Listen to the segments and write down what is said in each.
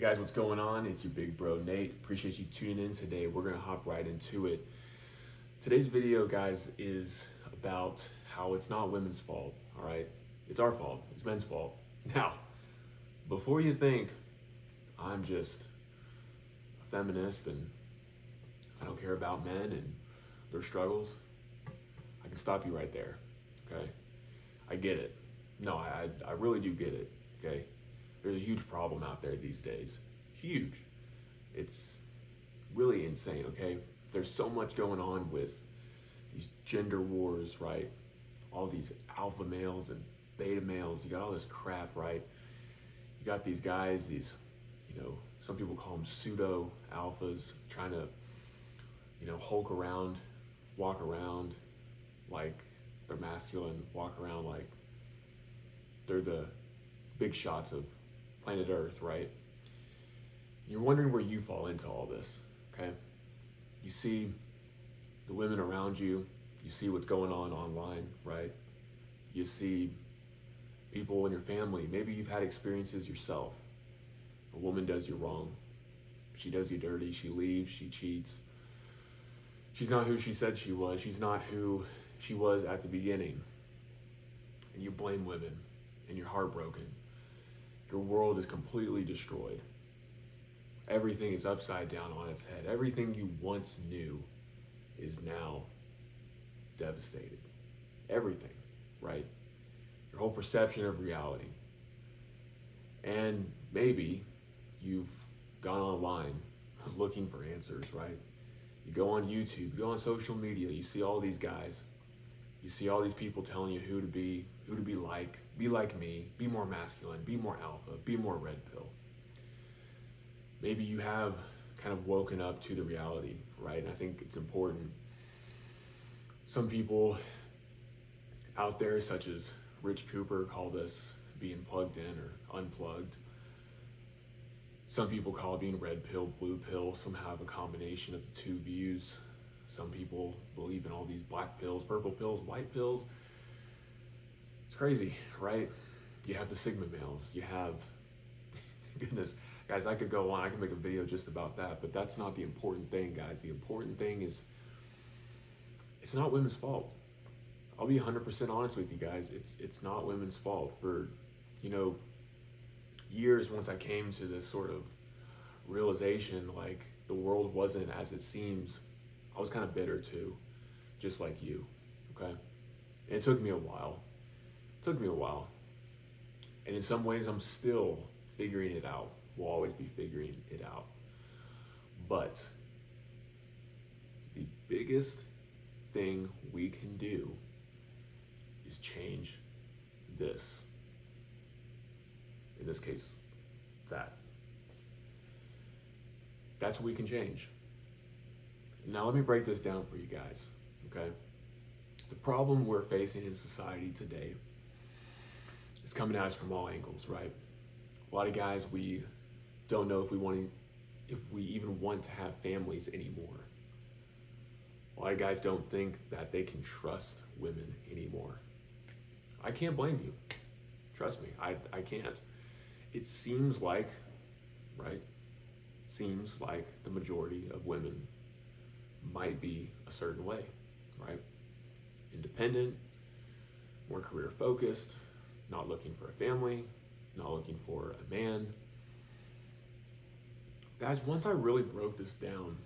guys, what's going on? It's your big bro Nate. Appreciate you tuning in today. We're gonna hop right into it. Today's video, guys, is about how it's not women's fault, all right? It's our fault, it's men's fault. Now, before you think I'm just a feminist and I don't care about men and their struggles, I can stop you right there, okay? I get it. No, I really do get it, okay? There's a huge problem out there these days. Huge. It's really insane, okay? There's so much going on with these gender wars, right? All these alpha males and beta males. You got all this crap, right? You got these guys, some people call them pseudo alphas, trying to, hulk around, walk around like they're masculine, walk around like they're the big shots of planet Earth, right? You're wondering where you fall into all this, okay? You see the women around you, you see what's going on online, right? You see people in your family, maybe you've had experiences yourself. A woman does you wrong. She does you dirty, she leaves, she cheats. She's not who she said she was. She's not who she was at the beginning. And you blame women, and you're heartbroken. Your world is completely destroyed. Everything is upside down on its head. Everything you once knew is now devastated. Everything, right? Your whole perception of reality. And maybe you've gone online looking for answers, right? You go on YouTube, you go on social media, you see all these guys. You see all these people telling you who to be like me, be more masculine, be more alpha, be more red pill. Maybe you have kind of woken up to the reality, right? And I think it's important. Some people out there, such as Rich Cooper, call this being plugged in or unplugged. Some people call it being red pill, blue pill. Some have a combination of the two views. Some people believe in all these black pills, purple pills, white pills. It's crazy, right? You have the Sigma males. You have, goodness, guys, I could go on. I could make a video just about that, but that's not the important thing, guys. The important thing is it's not women's fault. I'll be 100% honest with you guys. It's not women's fault. For, years, once I came to this sort of realization, like the world wasn't as it seems, I was kind of bitter too, just like you, okay? And it took me a while. And in some ways, I'm still figuring it out. We'll always be figuring it out. But the biggest thing we can do is change this. In this case, that. That's what we can change. Now let me break this down for you guys, okay? The problem we're facing in society today is coming at us from all angles, right? A lot of guys, we don't know if we even want to have families anymore. A lot of guys don't think that they can trust women anymore. I can't blame you. Trust me, I can't. It seems like, right? Seems like the majority of women might be a certain way, right? Independent, more career focused, not looking for a family, not looking for a man. Guys, once I really broke this down,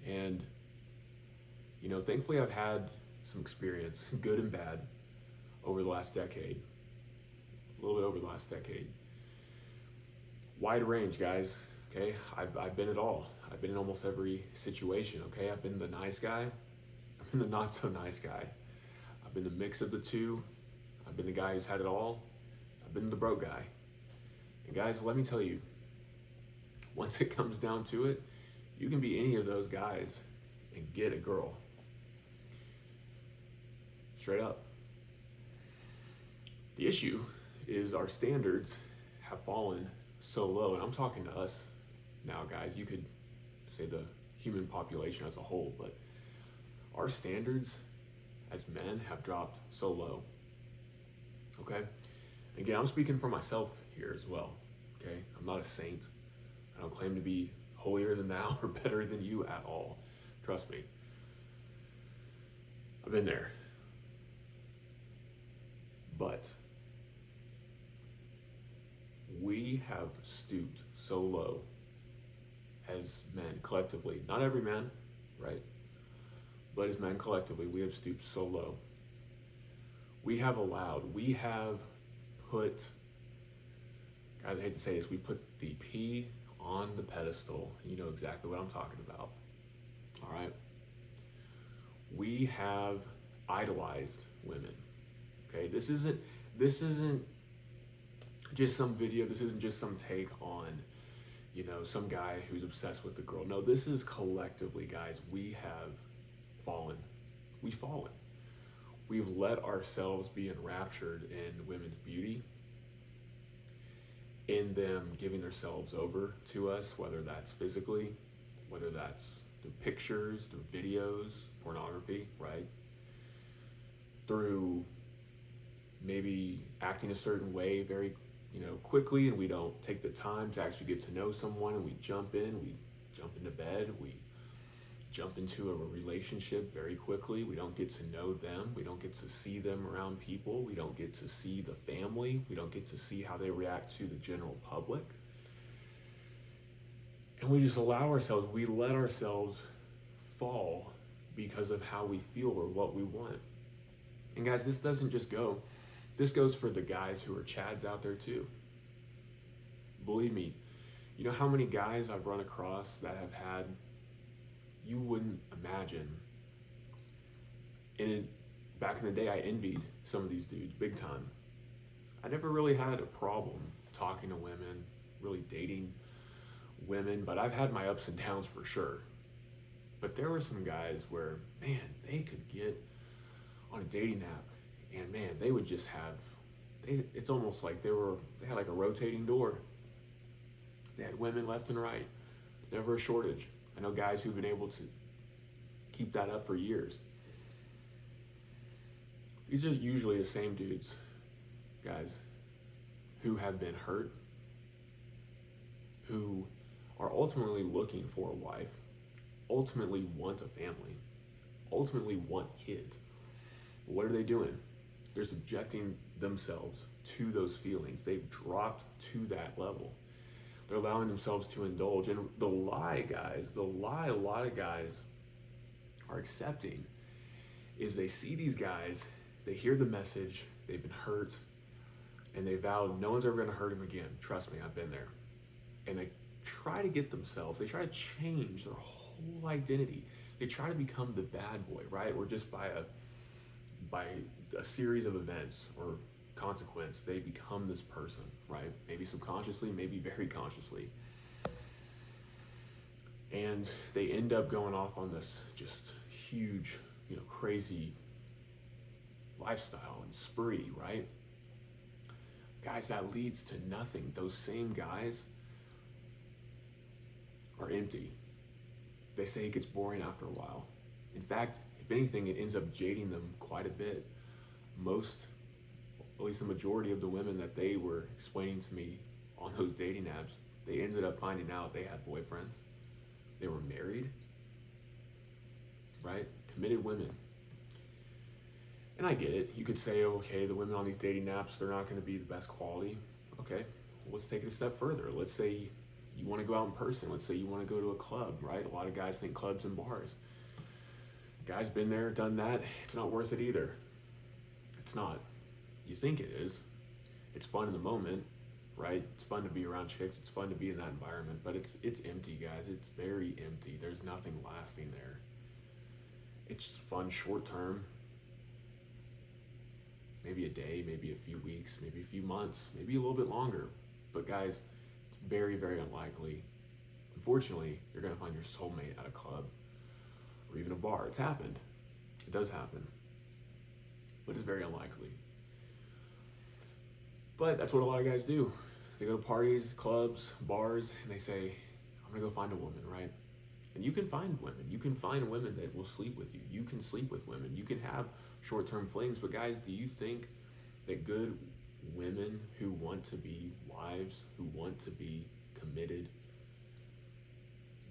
and thankfully I've had some experience, good and bad, over the last decade, a little bit over the last decade. Wide range, guys. Okay, I've been it all. I've been in almost every situation, okay? I've been the nice guy. I've been the not so nice guy. I've been the mix of the two. I've been the guy who's had it all. I've been the broke guy. And guys, let me tell you, once it comes down to it, you can be any of those guys and get a girl. Straight up. The issue is our standards have fallen so low, and I'm talking to us now, guys. You could say the human population as a whole, but our standards as men have dropped so low, okay? Again, I'm speaking for myself here as well, okay? I'm not a saint. I don't claim to be holier than thou or better than you at all. Trust me. I've been there. But we have stooped so low as men collectively. Not every man, right? But as men collectively, we have stooped so low. We have put, guys, I hate to say this, we put the P on the pedestal. You know exactly what I'm talking about. All right? We have idolized women. Okay? This isn't just some video, this isn't just some take on, some guy who's obsessed with the girl. No, this is collectively, guys, we have fallen. We've fallen. We've let ourselves be enraptured in women's beauty, in them giving themselves over to us, whether that's physically, whether that's through pictures, through videos, pornography, right? Through maybe acting a certain way very, quickly, and we don't take the time to actually get to know someone, and we jump into bed, we jump into a relationship very quickly. We don't get to know them. We don't get to see them around people. We don't get to see the family. We don't get to see how they react to the general public. And we just we let ourselves fall because of how we feel or what we want. And guys, this goes for the guys who are Chads out there too. Believe me, you know how many guys I've run across that have had, you wouldn't imagine. Back in the day, I envied some of these dudes big time. I never really had a problem talking to women, really dating women, but I've had my ups and downs for sure. But there were some guys where, man, they could get on a dating app, and man, they would just it's almost like they had like a rotating door. They had women left and right, never a shortage. I know guys who've been able to keep that up for years. These are usually the same dudes, guys, who have been hurt, who are ultimately looking for a wife, ultimately want a family, ultimately want kids. But what are they doing? They're subjecting themselves to those feelings. They've dropped to that level. They're allowing themselves to indulge. And the lie a lot of guys are accepting is they see these guys, they hear the message, they've been hurt, and they vow no one's ever going to hurt them again. Trust me, I've been there. And they try to they try to change their whole identity. They try to become the bad boy, right? Or just by a series of events or consequence, they become this person, right? Maybe subconsciously, maybe very consciously. And they end up going off on this just huge, crazy lifestyle and spree, right? Guys, that leads to nothing. Those same guys are empty. They say it gets boring after a while. In fact, if anything, it ends up jading them quite a bit. At least the majority of the women that they were explaining to me on those dating apps, they ended up finding out they had boyfriends. They were married, right? Committed women. And I get it. You could say, okay, the women on these dating apps, they're not going to be the best quality. Okay, well, let's take it a step further. Let's say you want to go out in person. Let's say you want to go to a club, right? A lot of guys think clubs and bars. Guys been there, done that. It's not worth it either. It's not. You think it is. It's fun in the moment, right? It's fun to be around chicks. It's fun to be in that environment, but it's empty, guys. It's very empty. There's nothing lasting there. It's fun short term. Maybe a day, maybe a few weeks, maybe a few months, maybe a little bit longer. But guys, it's very, very unlikely. Unfortunately, you're going to find your soulmate at a club or even a bar. It's happened. It does happen. But it's very unlikely. But that's what a lot of guys do. They go to parties, clubs, bars, and they say, I'm going to go find a woman, right? And you can find women. You can find women that will sleep with you. You can sleep with women. You can have short-term flings. But guys, do you think that good women who want to be wives, who want to be committed,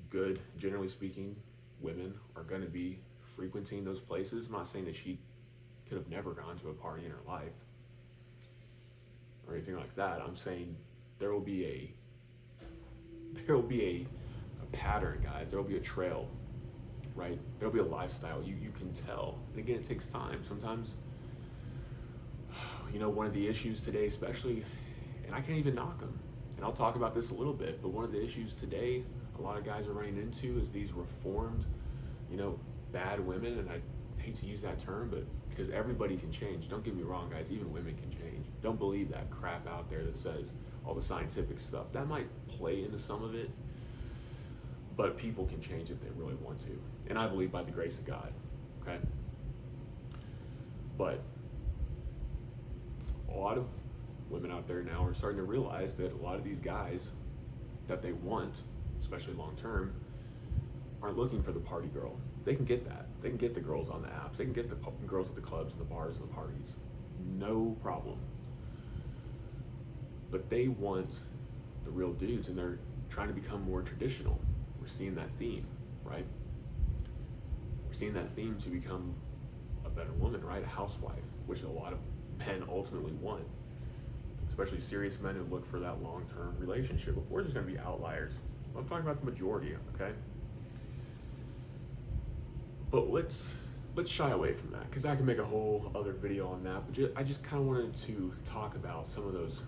good, generally speaking, women are going to be frequenting those places. I'm not saying that she could have never gone to a party in her life or anything like that. I'm saying there will be a pattern, guys. There will be a trail, right? There will be a lifestyle. You can tell. And again, it takes time. Sometimes, one of the issues today, especially, and I can't even knock them, and I'll talk about this a little bit, but one of the issues today a lot of guys are running into is these reformed, bad women, and I hate to use that term, but because everybody can change. Don't get me wrong, guys, even women can change. Don't believe that crap out there that says all the scientific stuff. That might play into some of it, but people can change if they really want to. And I believe by the grace of God, okay? But a lot of women out there now are starting to realize that a lot of these guys that they want, especially long term, aren't looking for the party girl. They can get that. They can get the girls on the apps. They can get the girls at the clubs and the bars and the parties. No problem. But they want the real dudes, and they're trying to become more traditional. We're seeing that theme, right? We're seeing that theme to become a better woman, right? A housewife, which a lot of men ultimately want, especially serious men who look for that long-term relationship. Of course, there's going to be outliers. I'm talking about the majority, okay? But let's shy away from that, because I can make a whole other video on that. But I just kind of wanted to talk about some of those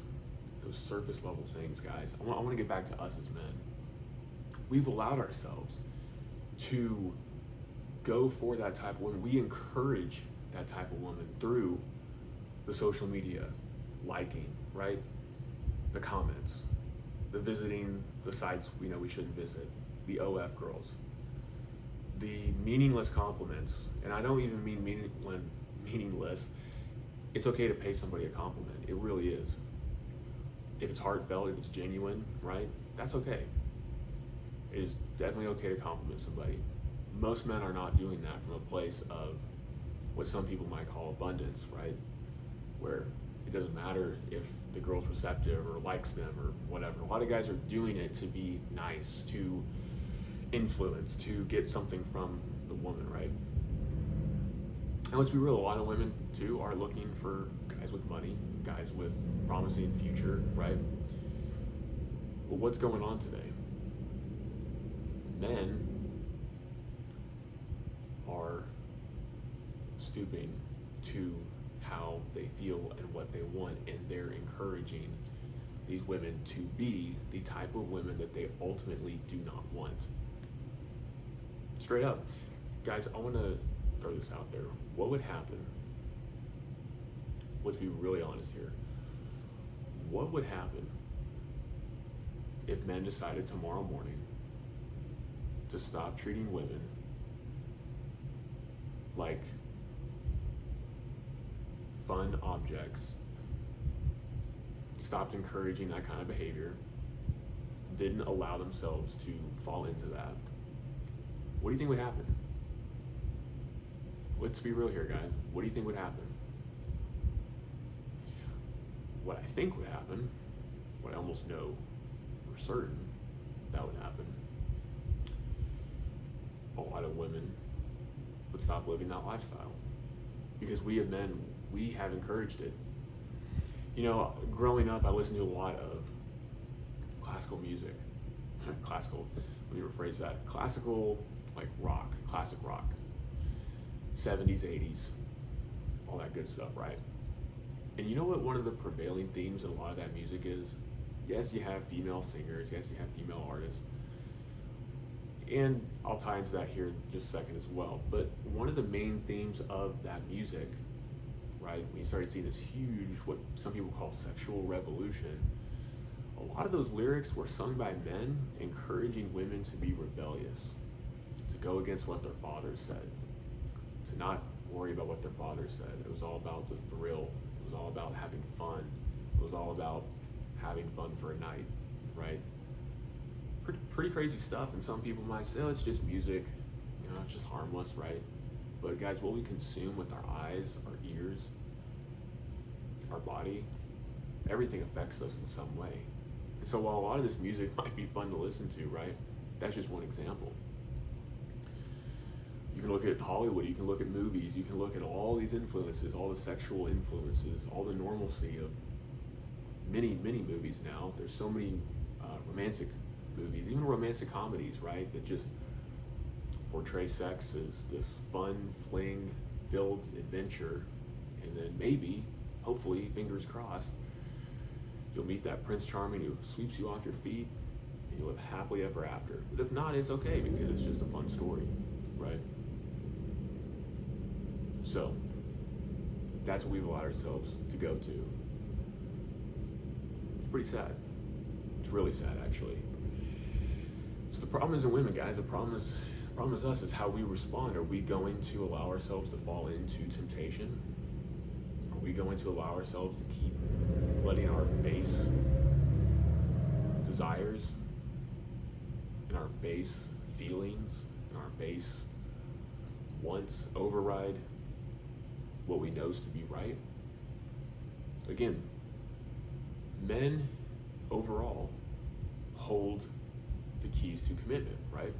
surface level things, guys. I want to get back to us as men. We've allowed ourselves to go for that type of woman. We encourage that type of woman through the social media, liking, right? The comments, the visiting the sites we know we shouldn't visit, the OF girls, the meaningless compliments. And I don't even mean meaningless. It's okay to pay somebody a compliment. It really is. If it's heartfelt, if it's genuine, right? That's okay. It is definitely okay to compliment somebody. Most men are not doing that from a place of what some people might call abundance, right? Where it doesn't matter if the girl's receptive or likes them or whatever. A lot of guys are doing it to be nice, to influence, to get something from the woman, right? And let's be real, a lot of women too are looking for guys with money, guys with promising future, right? But what's going on today? Men are stooping to how they feel and what they want, and they're encouraging these women to be the type of women that they ultimately do not want. Straight up. Guys, I want to throw this out there. What would happen? Let's be really honest here. What would happen if men decided tomorrow morning to stop treating women like fun objects, stopped encouraging that kind of behavior, didn't allow themselves to fall into that? What do you think would happen? Let's be real here, guys. What do you think would happen? What I think would happen, what I almost know for certain that would happen, a lot of women would stop living that lifestyle. Because we as men, we have encouraged it. Growing up, I listened to a lot of classical music. Classical, let me rephrase that. Classical, like rock, classic rock. 70s, 80s, all that good stuff, right? And you know what one of the prevailing themes in a lot of that music is? Yes, you have female singers, yes, you have female artists. And I'll tie into that here in just a second as well. But one of the main themes of that music, right, when you started seeing this huge, what some people call sexual revolution, a lot of those lyrics were sung by men encouraging women to be rebellious, to go against what their fathers said, to not worry about what their fathers said. It was all about the thrill. It was all about having fun. It was all about having fun for a night, right? Pretty crazy stuff, and some people might say, oh, it's just music, it's just harmless, right? But guys, what we consume with our eyes, our ears, our body, everything affects us in some way. And so while a lot of this music might be fun to listen to, right? That's just one example. You can look at Hollywood, you can look at movies, you can look at all these influences, all the sexual influences, all the normalcy of many, many movies now. There's so many romantic movies, even romantic comedies, right, that just portray sex as this fun, fling-filled adventure, and then maybe, hopefully, fingers crossed, you'll meet that Prince Charming who sweeps you off your feet, and you live happily ever after. But if not, it's okay, because it's just a fun story, right? So, that's what we've allowed ourselves to go to. It's pretty sad. It's really sad, actually. So the problem isn't women, guys. The problem is us, is how we respond. Are we going to allow ourselves to fall into temptation? Are we going to allow ourselves to keep letting our base desires and our base feelings and our base wants override what we know to be right? Again, men overall hold the keys to commitment, right?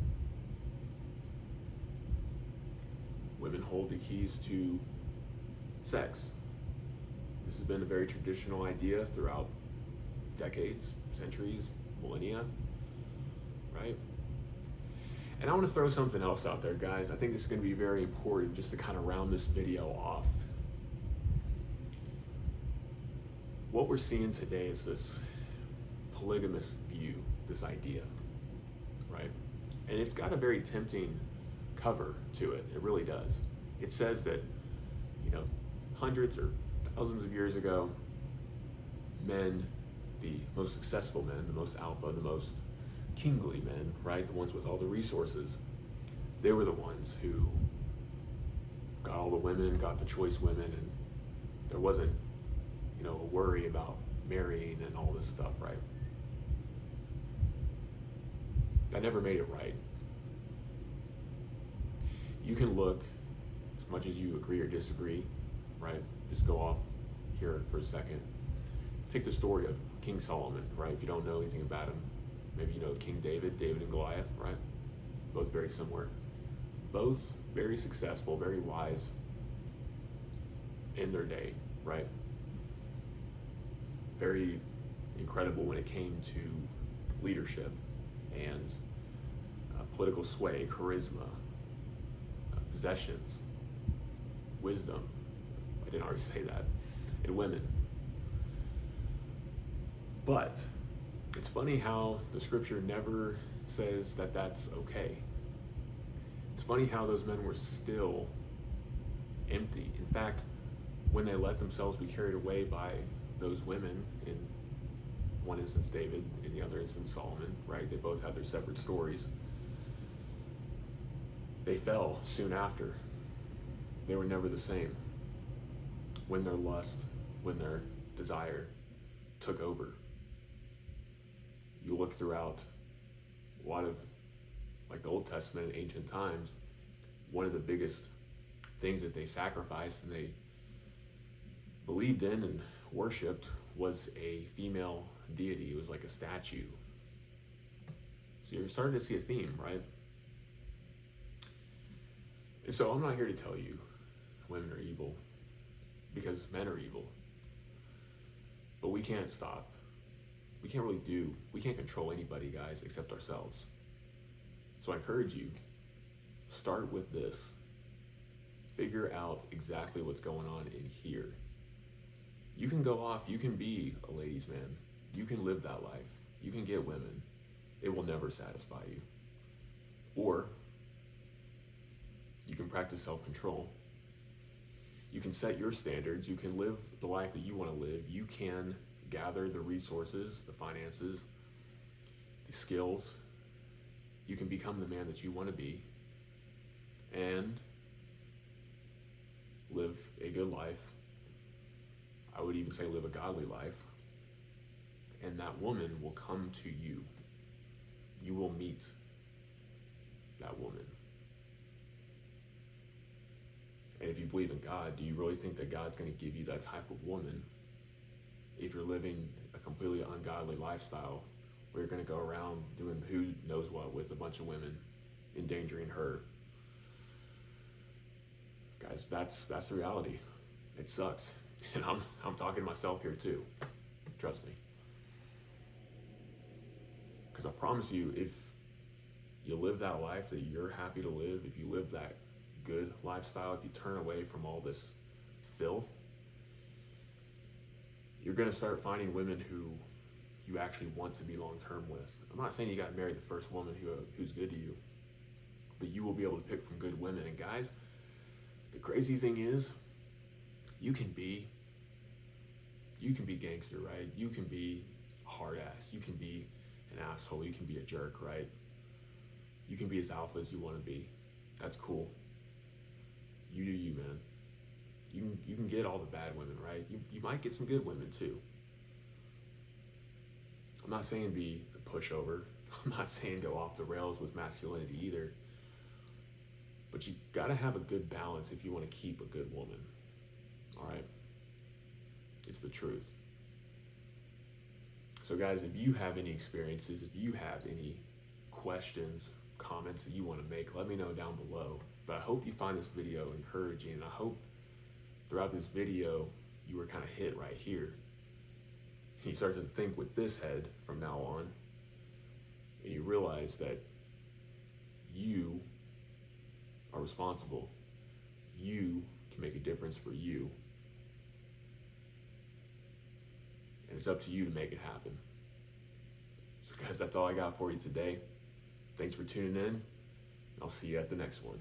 Women hold the keys to sex. This has been a very traditional idea throughout decades, centuries, millennia, right? And I want to throw something else out there, guys. I think this is going to be very important just to kind of round this video off. What we're seeing today is this polygamous view, this idea, right? And it's got a very tempting cover to it. It really does. It says that, hundreds or thousands of years ago, men, the most successful men, the most alpha, the most kingly men, right? The ones with all the resources, they were the ones who got all the women, got the choice women, and there wasn't, a worry about marrying and all this stuff, right? That never made it right. You can look, as much as you agree or disagree, right? Just go off here for a second. Take the story of King Solomon, right? If you don't know anything about him, maybe you know King David and Goliath, right? Both very similar. Both very successful, very wise in their day, right? Very incredible when it came to leadership and political sway, charisma, possessions, wisdom. I didn't already say that. And women. But it's funny how the scripture never says that that's okay. It's funny how those men were still empty. In fact, when they let themselves be carried away by those women, in one instance David, in the other instance Solomon, right? They both had their separate stories. They fell soon after. They were never the same. When their lust, when their desire took over. You look throughout a lot of, like the Old Testament in ancient times, one of the biggest things that they sacrificed and they believed in and worshipped was a female deity. It was like a statue. So you're starting to see a theme, right? And so I'm not here to tell you women are evil, because men are evil. But we can't stop. We can't control anybody, guys, except ourselves. So I encourage you, start with this. Figure out exactly what's going on in here. You can go off, you can be a ladies' man. You can live that life. You can get women. It will never satisfy you. Or you can practice self-control. You can set your standards. You can live the life that you want to live. You can gather the resources, the finances, the skills. You can become the man that you want to be and live a good life. I would even say live a godly life. And that woman will come to you. You will meet that woman. And if you believe in God, do you really think that God's going to give you that type of woman if you're living a completely ungodly lifestyle where you're going to go around doing who knows what with a bunch bunch of women, endangering her. Guys, that's the reality. It sucks. And I'm talking to myself here too. Trust me. Because I promise you, if you live that life that you're happy to live, if you live that good lifestyle, if you turn away from all this filth, you're going to start finding women who you actually want to be long term with. I'm not saying you got to marry the first woman who's good to you, but you will be able to pick from good women. And guys, the crazy thing is, you can be gangster, right? You can be a hard ass. You can be an asshole. You can be a jerk, right? You can be as alpha as you want to be. That's cool. You do you, man. You can get all the bad women, right? You might get some good women too. I'm not saying be a pushover. I'm not saying go off the rails with masculinity either. But you gotta have a good balance if you want to keep a good woman. All right? It's the truth. So guys, if you have any experiences, if you have any questions, comments that you want to make, let me know down below. But I hope you find this video encouraging, and I hope throughout this video you were kind of hit right here. You start to think with this head from now on, and you realize that you are responsible. You can make a difference for you. And it's up to you to make it happen. So guys, that's all I got for you today. Thanks for tuning in. I'll see you at the next one.